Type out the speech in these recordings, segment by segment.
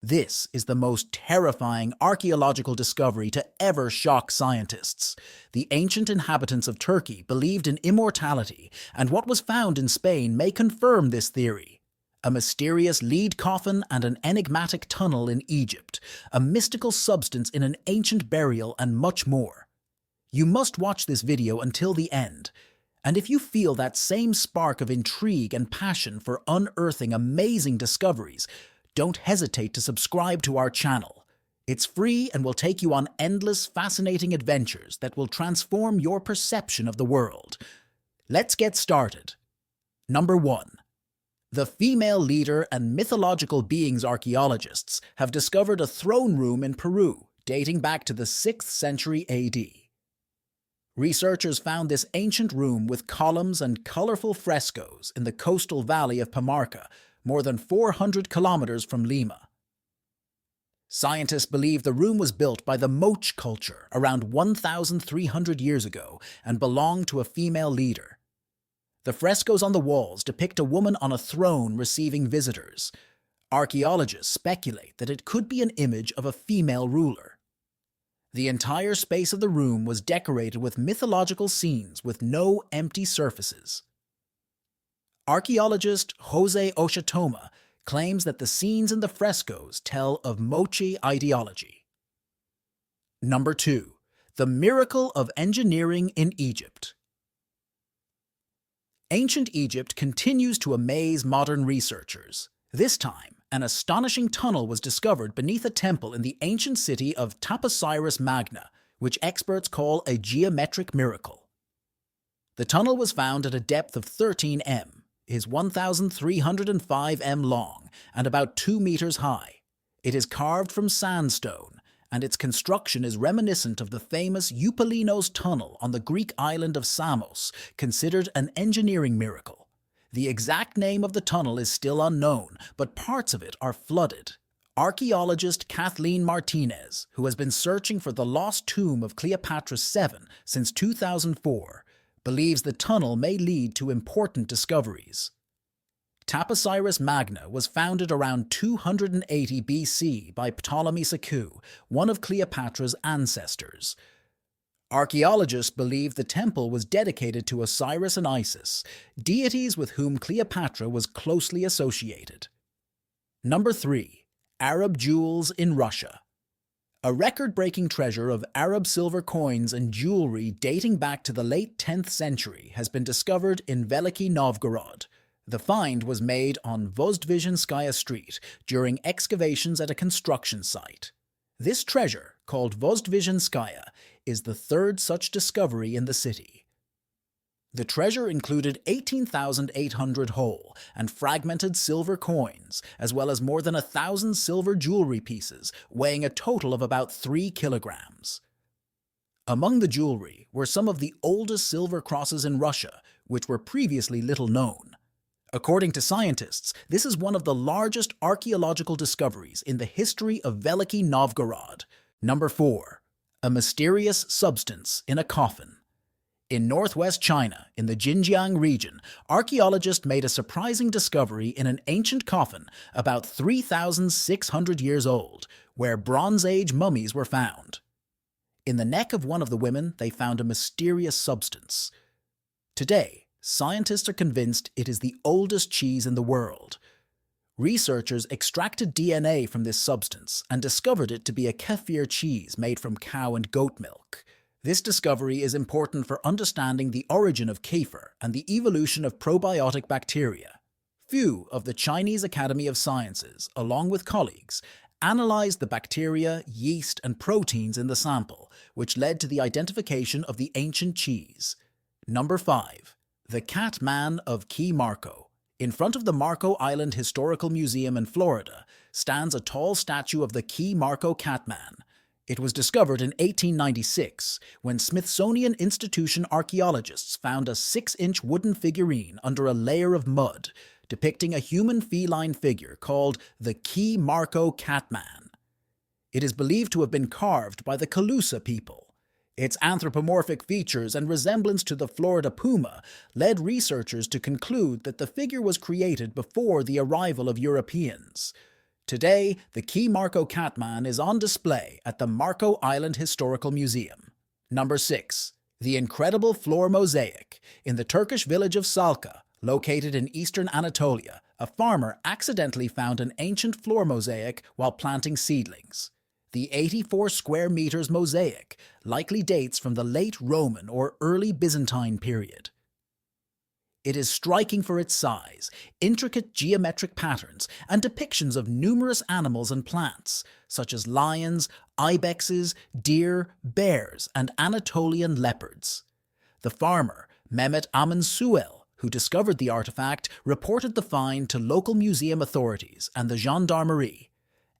This is the most terrifying archaeological discovery to ever shock scientists. The ancient inhabitants of Turkey believed in immortality, and what was found in Spain may confirm this theory. A mysterious lead coffin and an enigmatic tunnel in Egypt, a mystical substance in an ancient burial, and much more. You must watch this video until the end. And if you feel that same spark of intrigue and passion for unearthing amazing discoveries, don't hesitate to subscribe to our channel. It's free and will take you on endless, fascinating adventures that will transform your perception of the world. Let's get started. Number 1. The female leader and mythological beings archaeologists have discovered a throne room in Peru dating back to the 6th century AD. Researchers found this ancient room with columns and colorful frescoes in the coastal valley of Pamarca, more than 400 kilometers from Lima. Scientists believe the room was built by the Moche culture around 1,300 years ago and belonged to a female leader. The frescoes on the walls depict a woman on a throne receiving visitors. Archaeologists speculate that it could be an image of a female ruler. The entire space of the room was decorated with mythological scenes with no empty surfaces. Archaeologist Jose Oshitoma claims that the scenes in the frescoes tell of Moche ideology. Number 2. The miracle of engineering in Egypt. Ancient Egypt continues to amaze modern researchers. This time, an astonishing tunnel was discovered beneath a temple in the ancient city of Taposiris Magna, which experts call a geometric miracle. The tunnel was found at a depth of 13 m, is 1,305 m long, and about 2 meters high. It is carved from sandstone, and its construction is reminiscent of the famous Eupalinos tunnel on the Greek island of Samos, considered an engineering miracle. The exact name of the tunnel is still unknown, but parts of it are flooded. Archaeologist Kathleen Martinez, who has been searching for the lost tomb of Cleopatra VII since 2004, believes the tunnel may lead to important discoveries. Taposiris Magna was founded around 280 BC by Ptolemy Sekou, one of Cleopatra's ancestors. Archaeologists believe the temple was dedicated to Osiris and Isis, deities with whom Cleopatra was closely associated. Number 3. Arab jewels in Russia. A record-breaking treasure of Arab silver coins and jewelry dating back to the late 10th century has been discovered in Veliki Novgorod. The find was made on Vozdvizhenskaya Street during excavations at a construction site. This treasure, called Vozdvizhenskaya, is the third such discovery in the city. The treasure included 18,800 whole and fragmented silver coins, as well as more than 1,000 silver jewelry pieces, weighing a total of about 3 kilograms. Among the jewelry were some of the oldest silver crosses in Russia, which were previously little known. According to scientists, this is one of the largest archaeological discoveries in the history of Veliki Novgorod. Number 4. A mysterious substance in a coffin. In northwest China, in the Xinjiang region, archaeologists made a surprising discovery in an ancient coffin about 3,600 years old, where Bronze Age mummies were found. In the neck of one of the women, they found a mysterious substance. Today, scientists are convinced it is the oldest cheese in the world. Researchers extracted DNA from this substance and discovered it to be a kefir cheese made from cow and goat milk. This discovery is important for understanding the origin of kefir and the evolution of probiotic bacteria. Few of the Chinese Academy of Sciences, along with colleagues, analyzed the bacteria, yeast, and proteins in the sample, which led to the identification of the ancient cheese. Number 5. The Catman of Key Marco. In front of the Marco Island Historical Museum in Florida stands a tall statue of the Key Marco Catman. It was discovered in 1896 when Smithsonian Institution archaeologists found a 6-inch wooden figurine under a layer of mud depicting a human feline figure called the Key Marco Catman. It is believed to have been carved by the Calusa people. Its anthropomorphic features and resemblance to the Florida puma led researchers to conclude that the figure was created before the arrival of Europeans. Today, the key Marco Catman is on display at the Marco Island Historical Museum. Number 6. The incredible floor mosaic. In the Turkish village of Salka, located in eastern Anatolia, a farmer accidentally found an ancient floor mosaic while planting seedlings. The 84 square meters mosaic likely dates from the late Roman or early Byzantine period. It is striking for its size, intricate geometric patterns, and depictions of numerous animals and plants, such as lions, ibexes, deer, bears, and Anatolian leopards. The farmer, Mehmet Amin Suel, who discovered the artifact, reported the find to local museum authorities and the gendarmerie.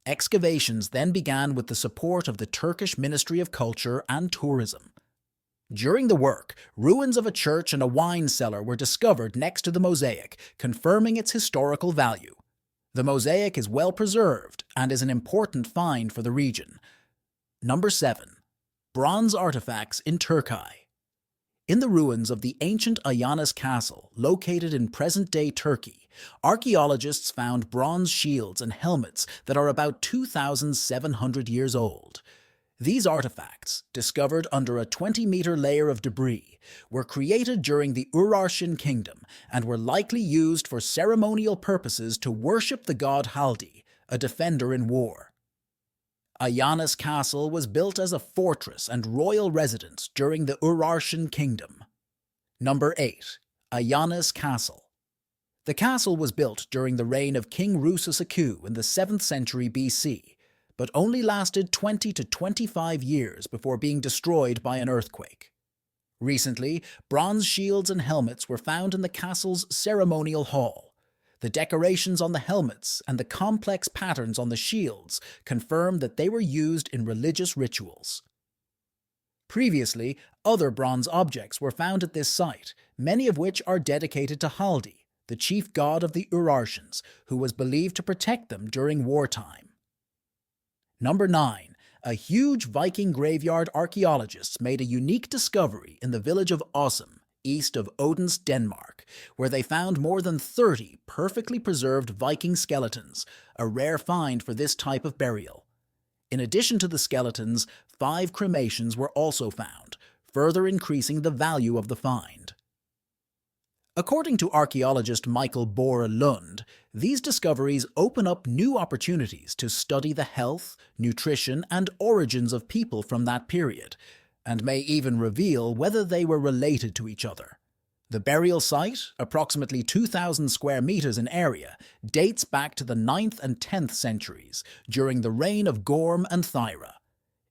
Excavations then began with the support of the Turkish Ministry of Culture and Tourism. During the work, ruins of a church and a wine cellar were discovered next to the mosaic, confirming its historical value. The mosaic is well preserved and is an important find for the region. Number 7. Bronze artifacts in Turkey. In the ruins of the ancient Ayanis Castle, located in present-day Turkey, archaeologists found bronze shields and helmets that are about 2,700 years old. These artifacts, discovered under a 20-meter layer of debris, were created during the Urartian kingdom and were likely used for ceremonial purposes to worship the god Haldi, a defender in war. Ayanis Castle was built as a fortress and royal residence during the Urartian kingdom. Number 8. Ayanis Castle. The castle was built during the reign of King Rufus II in the 7th century BC, but only lasted 20 to 25 years before being destroyed by an earthquake. Recently, bronze shields and helmets were found in the castle's ceremonial hall. The decorations on the helmets and the complex patterns on the shields confirm that they were used in religious rituals. Previously, other bronze objects were found at this site, many of which are dedicated to Haldi, the chief god of the Urartians, who was believed to protect them during wartime. Number 9. A huge Viking graveyard. Archaeologists made a unique discovery in the village of Åsum, east of Odense, Denmark, where they found more than 30 perfectly preserved Viking skeletons, a rare find for this type of burial. In addition to the skeletons, 5 cremations were also found, further increasing the value of the find. According to archaeologist Michael Bohr Lund, these discoveries open up new opportunities to study the health, nutrition, and origins of people from that period, and may even reveal whether they were related to each other. The burial site, approximately 2,000 square meters in area, dates back to the 9th and 10th centuries, during the reign of Gorm and Thyra.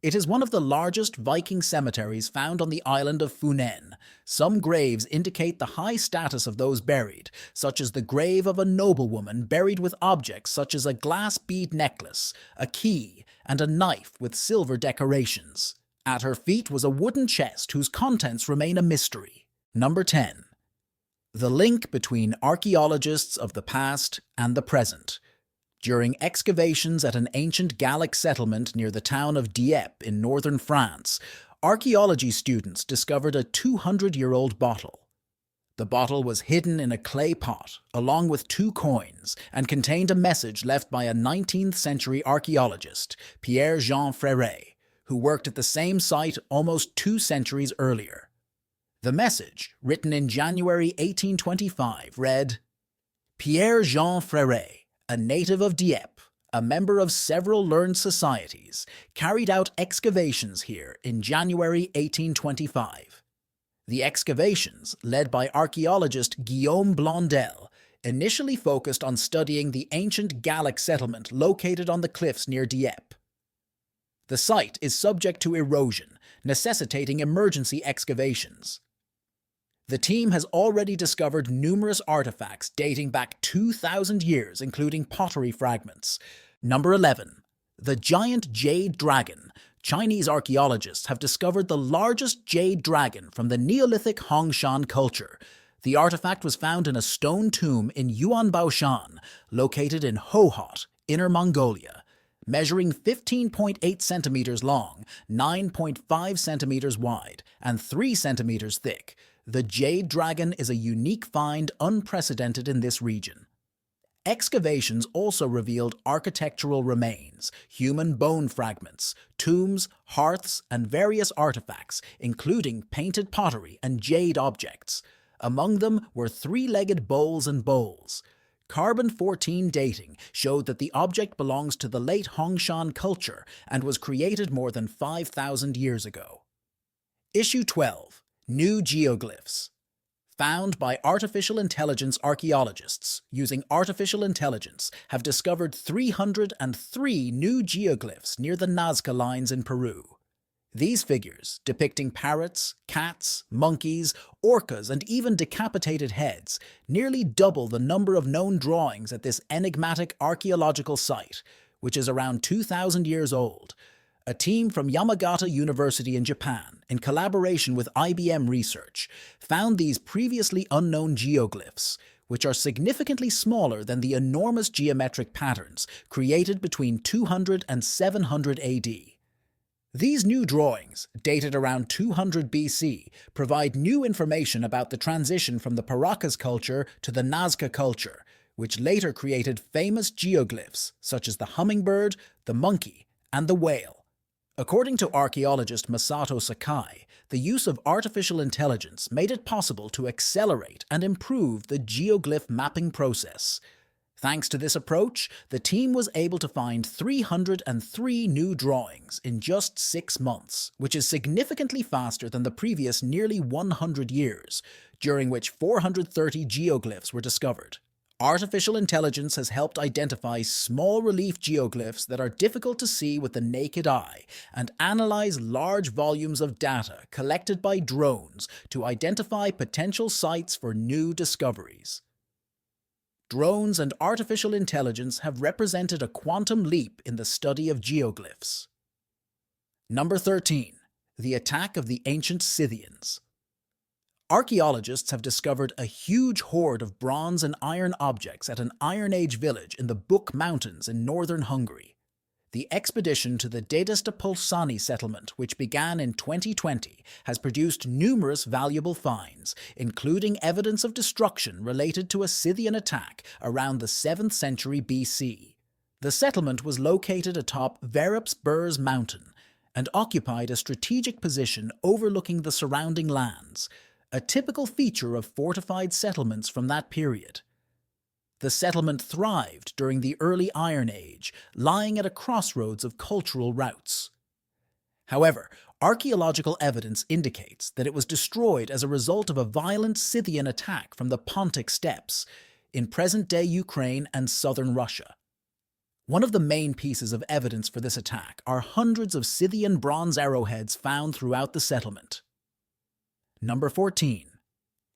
It is one of the largest Viking cemeteries found on the island of Funen. Some graves indicate the high status of those buried, such as the grave of a noblewoman buried with objects such as a glass bead necklace, a key, and a knife with silver decorations. At her feet was a wooden chest whose contents remain a mystery. Number 10. The link between archaeologists of the past and the present. During excavations at an ancient Gallic settlement near the town of Dieppe in northern France, archaeology students discovered a 200-year-old bottle. The bottle was hidden in a clay pot, along with 2 coins, and contained a message left by a 19th-century archaeologist, Pierre-Jean Freret, who worked at the same site almost 2 centuries earlier. The message, written in January 1825, read, Pierre-Jean Freret, a native of Dieppe, a member of several learned societies, carried out excavations here in January 1825. The excavations, led by archaeologist Guillaume Blondel, initially focused on studying the ancient Gallic settlement located on the cliffs near Dieppe. The site is subject to erosion, necessitating emergency excavations. The team has already discovered numerous artifacts dating back 2,000 years, including pottery fragments. Number 11. The giant jade dragon. Chinese archaeologists have discovered the largest jade dragon from the Neolithic Hongshan culture. The artifact was found in a stone tomb in Yuanbaoshan, located in Hohhot, Inner Mongolia. Measuring 15.8 centimeters long, 9.5 centimeters wide, and 3 centimeters thick, the jade dragon is a unique find unprecedented in this region. Excavations also revealed architectural remains, human bone fragments, tombs, hearths, and various artifacts, including painted pottery and jade objects. Among them were three-legged bowls and bowls. Carbon-14 dating showed that the object belongs to the late Hongshan culture and was created more than 5,000 years ago. Issue 12. New Geoglyphs. Found by artificial intelligence archaeologists using artificial intelligence have discovered 303 new geoglyphs near the Nazca lines in Peru. These figures, depicting parrots, cats, monkeys, orcas, and even decapitated heads, nearly double the number of known drawings at this enigmatic archaeological site, which is around 2,000 years old. A team from Yamagata University in Japan, in collaboration with IBM Research, found these previously unknown geoglyphs, which are significantly smaller than the enormous geometric patterns created between 200 and 700 AD. These new drawings, dated around 200 BC, provide new information about the transition from the Paracas culture to the Nazca culture, which later created famous geoglyphs such as the hummingbird, the monkey, and the whale. According to archaeologist Masato Sakai, the use of artificial intelligence made it possible to accelerate and improve the geoglyph mapping process. Thanks to this approach, the team was able to find 303 new drawings in just 6 months, which is significantly faster than the previous nearly 100 years, during which 430 geoglyphs were discovered. Artificial intelligence has helped identify small relief geoglyphs that are difficult to see with the naked eye and analyze large volumes of data collected by drones to identify potential sites for new discoveries. Drones and artificial intelligence have represented a quantum leap in the study of geoglyphs. Number 13. The attack of the ancient Scythians. Archaeologists have discovered a huge hoard of bronze and iron objects at an Iron Age village in the Buk Mountains in northern Hungary. The expedition to the Dedestapolsani settlement, which began in 2020, has produced numerous valuable finds, including evidence of destruction related to a Scythian attack around the 7th century BC. The settlement was located atop Verups Burs mountain and occupied a strategic position overlooking the surrounding lands, a typical feature of fortified settlements from that period. The settlement thrived during the early Iron Age, lying at a crossroads of cultural routes. However, archaeological evidence indicates that it was destroyed as a result of a violent Scythian attack from the Pontic steppes in present-day Ukraine and southern Russia. One of the main pieces of evidence for this attack are hundreds of Scythian bronze arrowheads found throughout the settlement. Number 14.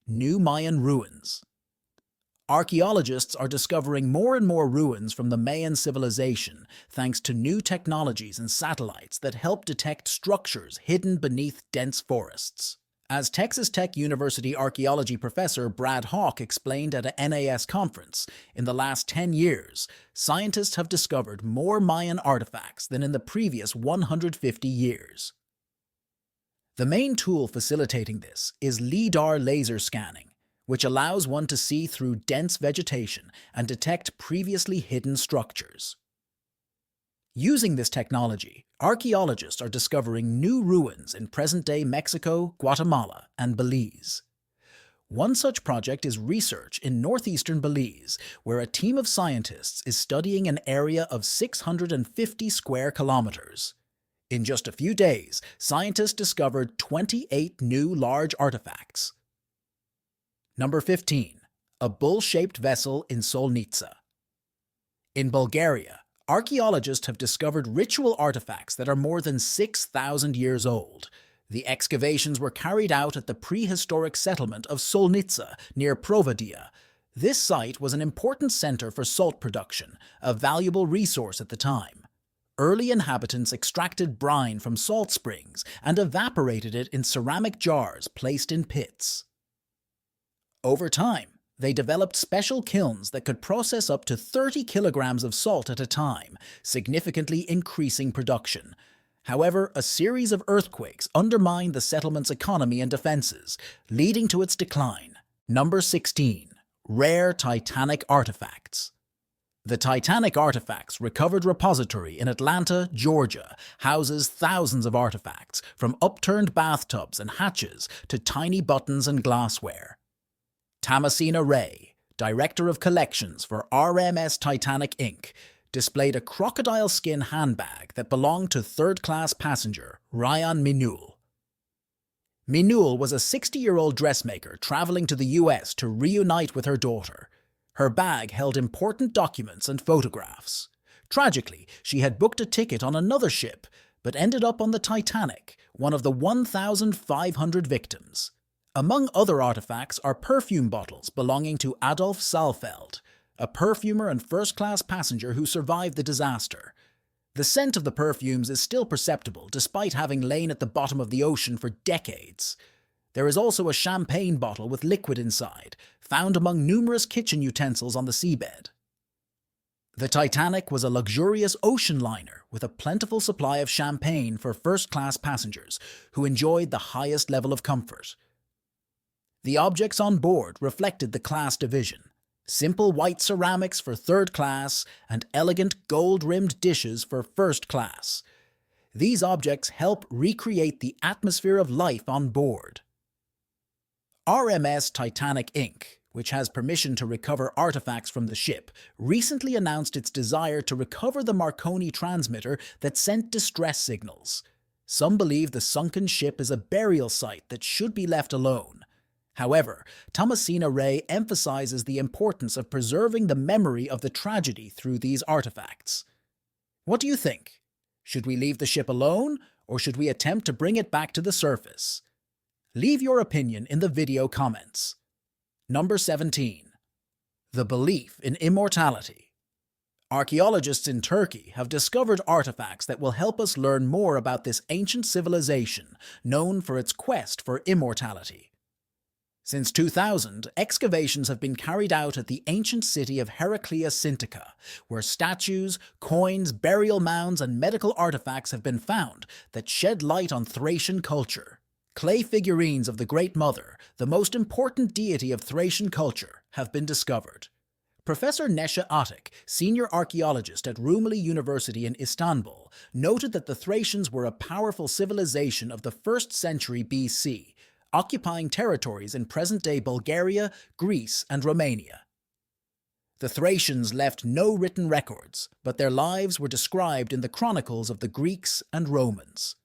New Mayan ruins. Archaeologists are discovering more and more ruins from the Mayan civilization thanks to new technologies and satellites that help detect structures hidden beneath dense forests. As Texas Tech University archaeology professor Brad Hawk explained at a NAS conference, in the last 10 years, scientists have discovered more Mayan artifacts than in the previous 150 years. The main tool facilitating this is LIDAR laser scanning, which allows one to see through dense vegetation and detect previously hidden structures. Using this technology, archaeologists are discovering new ruins in present-day Mexico, Guatemala, and Belize. One such project is research in northeastern Belize, where a team of scientists is studying an area of 650 square kilometers. In just a few days, scientists discovered 28 new large artifacts. Number 15. A bull-shaped vessel in Solnitsa. In Bulgaria, archaeologists have discovered ritual artifacts that are more than 6,000 years old. The excavations were carried out at the prehistoric settlement of Solnitsa near Provadia. This site was an important center for salt production, a valuable resource at the time. Early inhabitants extracted brine from salt springs and evaporated it in ceramic jars placed in pits. Over time, they developed special kilns that could process up to 30 kilograms of salt at a time, significantly increasing production. However, a series of earthquakes undermined the settlement's economy and defenses, leading to its decline. Number 16. Rare titanic artifacts. The Titanic Artifacts Recovered Repository in Atlanta, Georgia, houses thousands of artifacts, from upturned bathtubs and hatches to tiny buttons and glassware. Thomasina Ray, Director of Collections for RMS Titanic Inc., displayed a crocodile skin handbag that belonged to third-class passenger Ryan Minul. Minul was a 60-year-old dressmaker traveling to the US to reunite with her daughter. Her bag held important documents and photographs. Tragically, she had booked a ticket on another ship, but ended up on the Titanic, one of the 1,500 victims. Among other artifacts are perfume bottles belonging to Adolf Saalfeld, a perfumer and first-class passenger who survived the disaster. The scent of the perfumes is still perceptible despite having lain at the bottom of the ocean for decades. There is also a champagne bottle with liquid inside, found among numerous kitchen utensils on the seabed. The Titanic was a luxurious ocean liner with a plentiful supply of champagne for first-class passengers who enjoyed the highest level of comfort. The objects on board reflected the class division: simple white ceramics for third class and elegant gold-rimmed dishes for first class. These objects help recreate the atmosphere of life on board. RMS Titanic Inc., which has permission to recover artifacts from the ship, recently announced its desire to recover the Marconi transmitter that sent distress signals. Some believe the sunken ship is a burial site that should be left alone. However, Thomasina Ray emphasizes the importance of preserving the memory of the tragedy through these artifacts. What do you think? Should we leave the ship alone, or should we attempt to bring it back to the surface? Leave your opinion in the video comments. Number 17. The belief in immortality. Archaeologists in Turkey have discovered artifacts that will help us learn more about this ancient civilization known for its quest for immortality. Since 2000, excavations have been carried out at the ancient city of Heraclea Sintica, where statues, coins, burial mounds, and medical artifacts have been found that shed light on Thracian culture. Clay figurines of the Great Mother, the most important deity of Thracian culture, have been discovered. Professor Neşe Atik, senior archaeologist at Rumeli University in Istanbul, noted that the Thracians were a powerful civilization of the 1st century BC, occupying territories in present-day Bulgaria, Greece, and Romania. The Thracians left no written records, but their lives were described in the chronicles of the Greeks and Romans.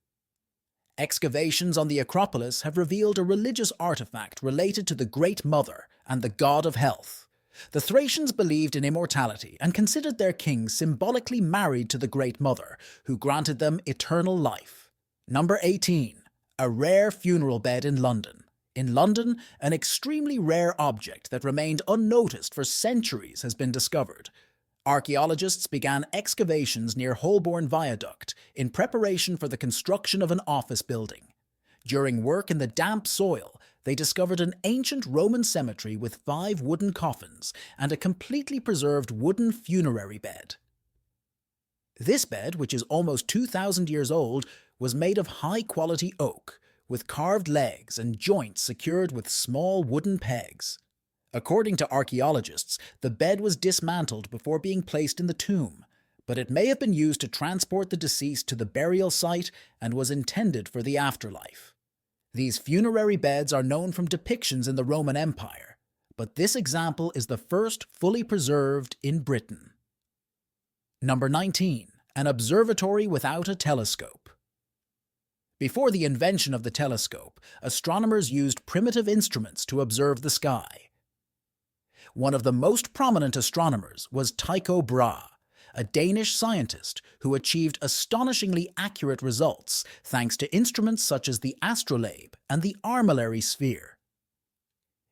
Excavations on the Acropolis have revealed a religious artifact related to the Great Mother and the god of health. The Thracians believed in immortality and considered their king symbolically married to the Great Mother, who granted them eternal life. Number 18. A rare funeral bed in London. In London, an extremely rare object that remained unnoticed for centuries has been discovered. Archaeologists began excavations near Holborn Viaduct in preparation for the construction of an office building. During work in the damp soil, they discovered an ancient Roman cemetery with 5 wooden coffins and a completely preserved wooden funerary bed. This bed, which is almost 2,000 years old, was made of high-quality oak, with carved legs and joints secured with small wooden pegs. According to archaeologists, the bed was dismantled before being placed in the tomb, but it may have been used to transport the deceased to the burial site and was intended for the afterlife. These funerary beds are known from depictions in the Roman Empire, but this example is the first fully preserved in Britain. Number 19. An observatory without a telescope. Before the invention of the telescope, astronomers used primitive instruments to observe the sky. One of the most prominent astronomers was Tycho Brahe, a Danish scientist who achieved astonishingly accurate results thanks to instruments such as the astrolabe and the armillary sphere.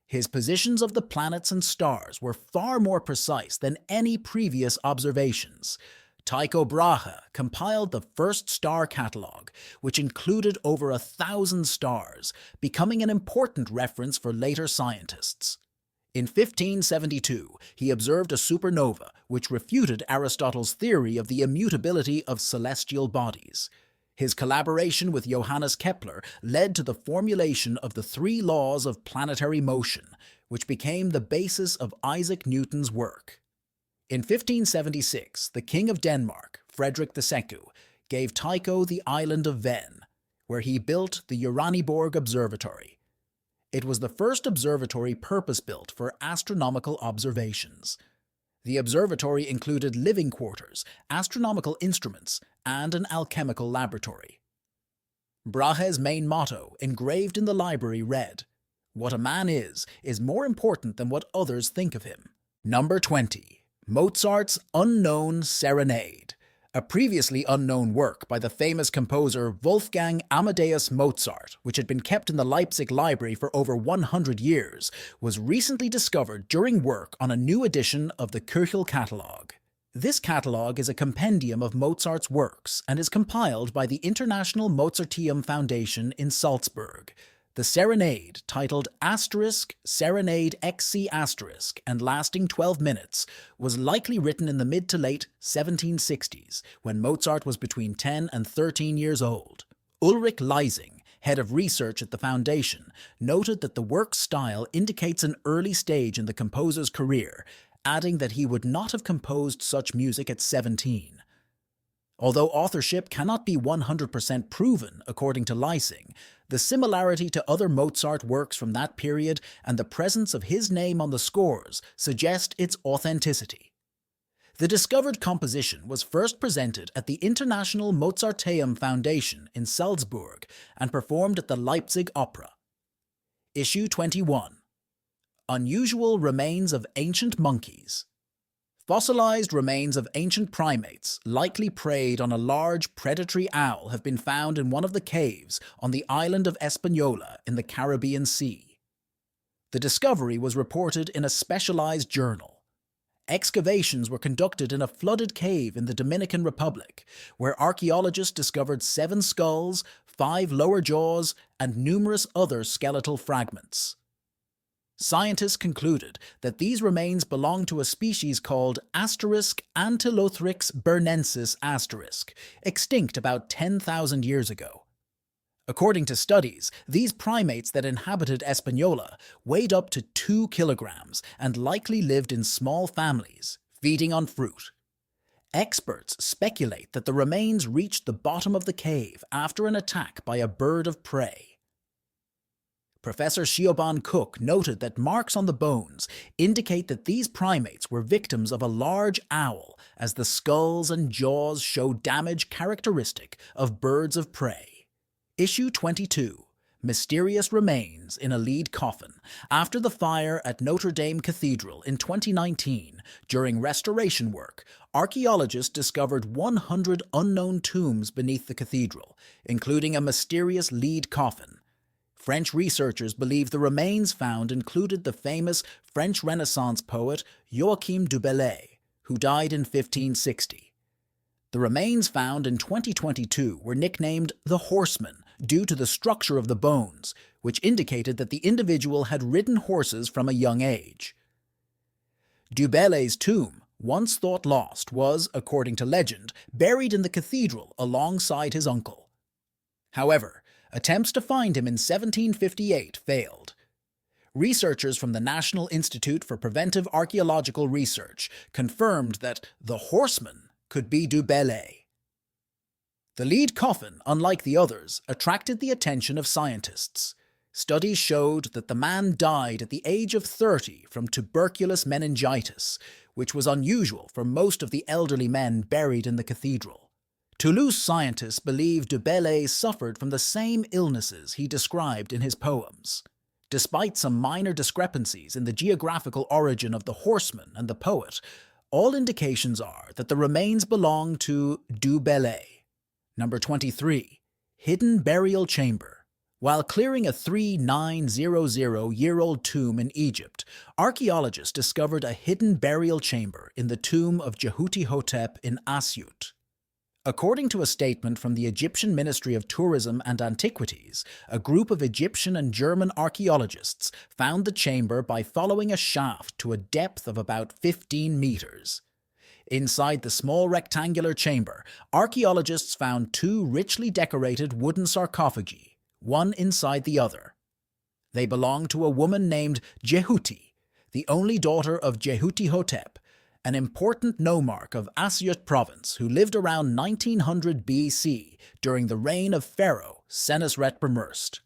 His positions of the planets and stars were far more precise than any previous observations. Tycho Brahe compiled the first star catalogue, which included over 1,000 stars, becoming an important reference for later scientists. In 1572, he observed a supernova which refuted Aristotle's theory of the immutability of celestial bodies. His collaboration with Johannes Kepler led to the formulation of the 3 laws of planetary motion, which became the basis of Isaac Newton's work. In 1576, the King of Denmark, Frederick II, gave Tycho the island of Hven, where he built the Uraniborg Observatory. It was the first observatory purpose-built for astronomical observations. The observatory included living quarters, astronomical instruments, and an alchemical laboratory. Brahe's main motto, engraved in the library, read, "What a man is more important than what others think of him." Number 20. Mozart's Unknown Serenade, a previously unknown work by the famous composer Wolfgang Amadeus Mozart, which had been kept in the Leipzig Library for over 100 years, was recently discovered during work on a new edition of the Köchel catalogue. This catalogue is a compendium of Mozart's works and is compiled by the International Mozarteum Foundation in Salzburg. The serenade, titled Serenade XC*, and lasting 12 minutes, was likely written in the mid to late 1760s, when Mozart was between 10 and 13 years old. Ulrich Leising, head of research at the foundation, noted that the work's style indicates an early stage in the composer's career, adding that he would not have composed such music at 17. Although authorship cannot be 100% proven, according to Leising, the similarity to other Mozart works from that period and the presence of his name on the scores suggest its authenticity. The discovered composition was first presented at the International Mozarteum Foundation in Salzburg and performed at the Leipzig Opera. Issue 21. Unusual Remains of Ancient Monkeys. Fossilized remains of ancient primates, likely preyed on a large predatory owl, have been found in one of the caves on the island of Hispaniola in the Caribbean Sea. The discovery was reported in a specialized journal. Excavations were conducted in a flooded cave in the Dominican Republic, where archaeologists discovered 7 skulls, 5 lower jaws, and numerous other skeletal fragments. Scientists concluded that these remains belong to a species called Antilothrix bernensis *, extinct about 10,000 years ago. According to studies, these primates that inhabited Hispaniola weighed up to 2 kilograms and likely lived in small families, feeding on fruit. Experts speculate that the remains reached the bottom of the cave after an attack by a bird of prey. Professor Siobhan Cook noted that marks on the bones indicate that these primates were victims of a large owl, as the skulls and jaws show damage characteristic of birds of prey. Issue 22. Mysterious Remains in a Lead Coffin. After the fire at Notre Dame Cathedral in 2019, during restoration work, archaeologists discovered 100 unknown tombs beneath the cathedral, including a mysterious lead coffin. French researchers believe the remains found included the famous French Renaissance poet Joachim du Bellay, who died in 1560. The remains found in 2022 were nicknamed the Horseman due to the structure of the bones, which indicated that the individual had ridden horses from a young age. Du Bellay's tomb, once thought lost, was, according to legend, buried in the cathedral alongside his uncle. However, attempts to find him in 1758 failed. Researchers from the National Institute for Preventive Archaeological Research confirmed that the Horseman could be du Bellay. The lead coffin, unlike the others, attracted the attention of scientists. Studies showed that the man died at the age of 30 from tuberculous meningitis, which was unusual for most of the elderly men buried in the cathedral. Toulouse scientists believe du Bellay suffered from the same illnesses he described in his poems. Despite some minor discrepancies in the geographical origin of the horseman and the poet, all indications are that the remains belong to du Bellay. Number 23. Hidden Burial Chamber. While clearing a 3900-year-old tomb in Egypt, archaeologists discovered a hidden burial chamber in the tomb of Jehuti-Hotep in Asyut. According to a statement from the Egyptian Ministry of Tourism and Antiquities, a group of Egyptian and German archaeologists found the chamber by following a shaft to a depth of about 15 meters. Inside the small rectangular chamber, archaeologists found 2 richly decorated wooden sarcophagi, one inside the other. They belonged to a woman named Jehuti, the only daughter of Jehuti-Hotep, an important nomarch of Asyut province who lived around 1900 BC during the reign of Pharaoh Senusret I.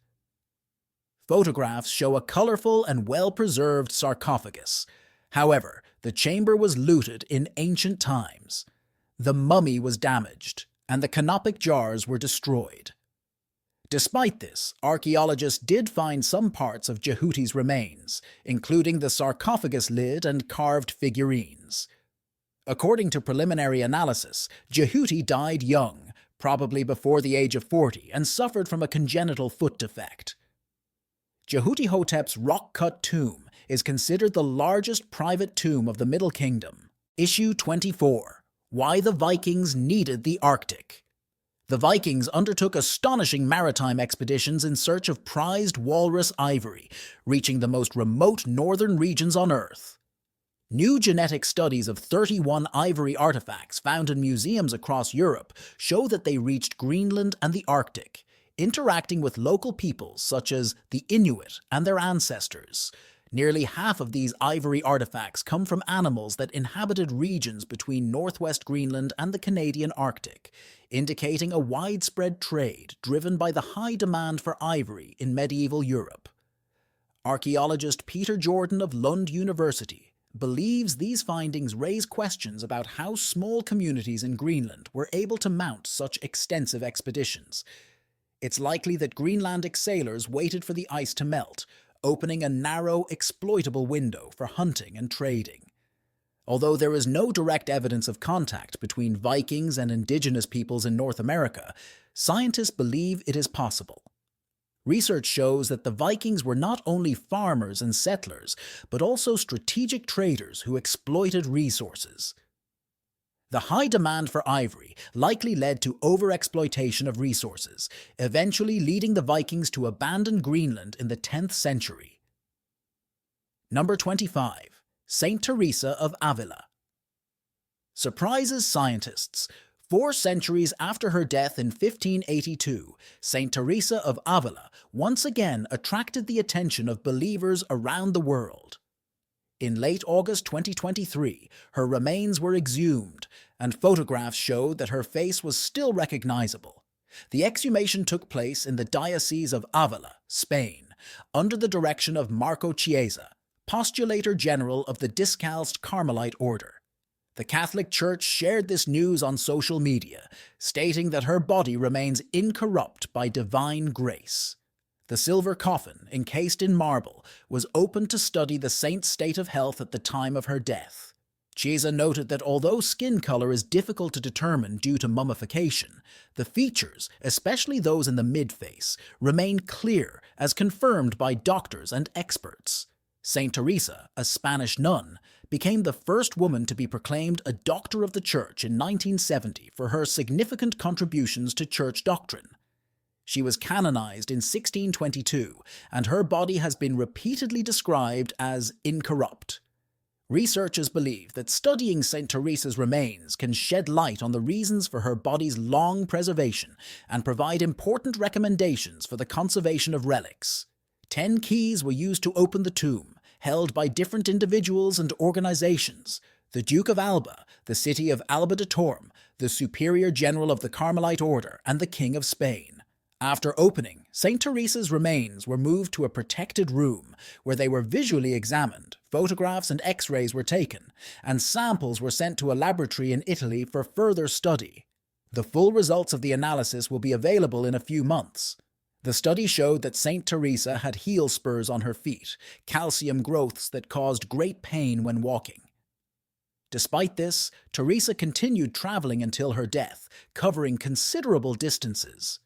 Photographs show a colorful and well-preserved sarcophagus. However, the chamber was looted in ancient times. The mummy was damaged, and the canopic jars were destroyed. Despite this, archaeologists did find some parts of Jehuti's remains, including the sarcophagus lid and carved figurines. According to preliminary analysis, Jehuti died young, probably before the age of 40, and suffered from a congenital foot defect. Jehuti Hotep's rock-cut tomb is considered the largest private tomb of the Middle Kingdom. Issue 24. Why the Vikings Needed the Arctic. The Vikings undertook astonishing maritime expeditions in search of prized walrus ivory, reaching the most remote northern regions on Earth. New genetic studies of 31 ivory artifacts found in museums across Europe show that they reached Greenland and the Arctic, interacting with local peoples such as the Inuit and their ancestors. Nearly half of these ivory artifacts come from animals that inhabited regions between northwest Greenland and the Canadian Arctic, indicating a widespread trade driven by the high demand for ivory in medieval Europe. Archaeologist Peter Jordan of Lund University believes these findings raise questions about how small communities in Greenland were able to mount such extensive expeditions. It's likely that Greenlandic sailors waited for the ice to melt, opening a narrow, exploitable window for hunting and trading. Although there is no direct evidence of contact between Vikings and indigenous peoples in North America, scientists believe it is possible. Research shows that the Vikings were not only farmers and settlers, but also strategic traders who exploited resources. The high demand for ivory likely led to overexploitation of resources, eventually leading the Vikings to abandon Greenland in the 10th century. Number 25. Saint Teresa of Avila. Surprises scientists. 4 centuries after her death in 1582, Saint Teresa of Avila once again attracted the attention of believers around the world. In late August 2023, her remains were exhumed, and photographs showed that her face was still recognizable. The exhumation took place in the Diocese of Avila, Spain, under the direction of Marco Chiesa, postulator general of the Discalced Carmelite order. The Catholic Church shared this news on social media, stating that her body remains incorrupt by divine grace. The silver coffin, encased in marble, was opened to study the saint's state of health at the time of her death. Chiesa noted that although skin color is difficult to determine due to mummification, the features, especially those in the mid-face, remain clear as confirmed by doctors and experts. Saint Teresa, a Spanish nun, became the first woman to be proclaimed a Doctor of the Church in 1970 for her significant contributions to church doctrine. She was canonized in 1622, and her body has been repeatedly described as incorrupt. Researchers believe that studying St. Teresa's remains can shed light on the reasons for her body's long preservation and provide important recommendations for the conservation of relics. 10 keys were used to open the tomb, held by different individuals and organizations: the Duke of Alba, the city of Alba de Torme, the Superior General of the Carmelite Order, and the King of Spain. After opening, St. Teresa's remains were moved to a protected room where they were visually examined, photographs and x-rays were taken, and samples were sent to a laboratory in Italy for further study. The full results of the analysis will be available in a few months. The study showed that St. Teresa had heel spurs on her feet, calcium growths that caused great pain when walking. Despite this, Teresa continued traveling until her death, covering considerable distances.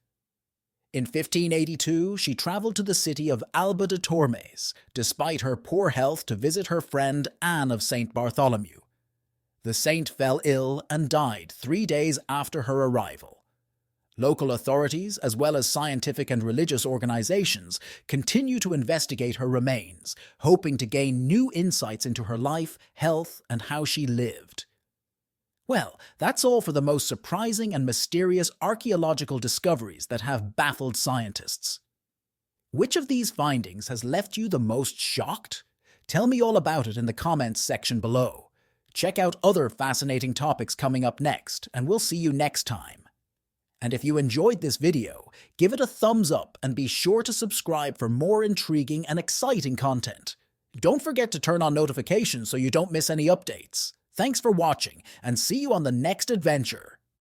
In 1582, she traveled to the city of Alba de Tormes, despite her poor health, to visit her friend Anne of St. Bartholomew. The saint fell ill and died 3 days after her arrival. Local authorities, as well as scientific and religious organizations, continue to investigate her remains, hoping to gain new insights into her life, health, and how she lived. Well, that's all for the most surprising and mysterious archaeological discoveries that have baffled scientists. Which of these findings has left you the most shocked? Tell me all about it in the comments section below. Check out other fascinating topics coming up next, and we'll see you next time. And if you enjoyed this video, give it a thumbs up and be sure to subscribe for more intriguing and exciting content. Don't forget to turn on notifications so you don't miss any updates. Thanks for watching, and see you on the next adventure.